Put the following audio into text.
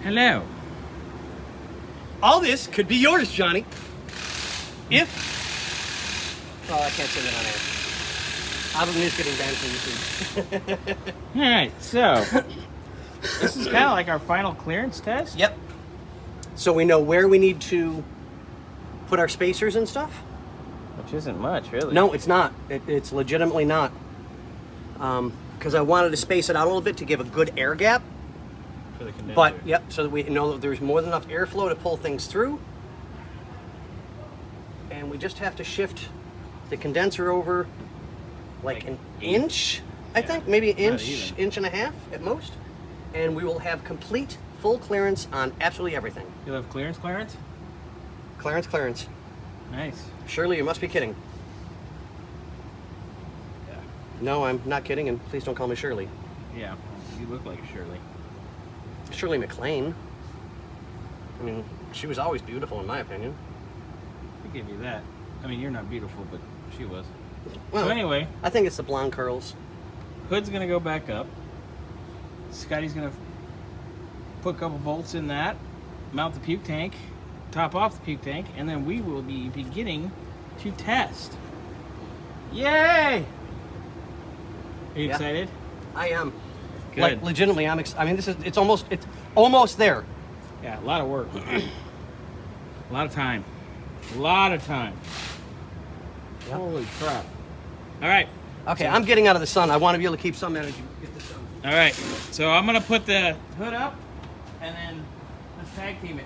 Hello. All this could be yours, Johnny. If... Oh, I can't say that on air. Album is getting banned from YouTube. All right, so this is kind of like our final clearance test. Yep. So we know where we need to put our spacers and stuff. Which isn't much, really. No, it's not. It's legitimately not. Because I wanted to space it out a little bit to give a good air gap. For the condenser. But, yep, so that we know that there's more than enough airflow to pull things through. And we just have to shift the condenser over like an inch, I think. Maybe an inch, inch and a half at most. And we will have complete, full clearance on absolutely everything. You'll have clearance? Clearance. Nice. Shirley, you must be kidding. Yeah. No, I'm not kidding, and please don't call me Shirley. Yeah, you look like a Shirley. Shirley MacLaine. I mean, she was always beautiful in my opinion. I give you that. I mean, you're not beautiful, but she was. Well, So anyway, I think it's the blonde curls. hood's gonna go back up. Scotty's gonna put a couple bolts in that, mount the puke tank, top off the puke tank, and then we will be beginning to test. Yay! Are you excited? I am. Good. Like legitimately, I mean, it's almost there. Yeah, a lot of work. A lot of time. Yep. Holy crap. All right. Okay, I'm getting out of the sun. I want to be able to keep some energy. Get this done. All right. So I'm going to put the hood up and then let's tag team it.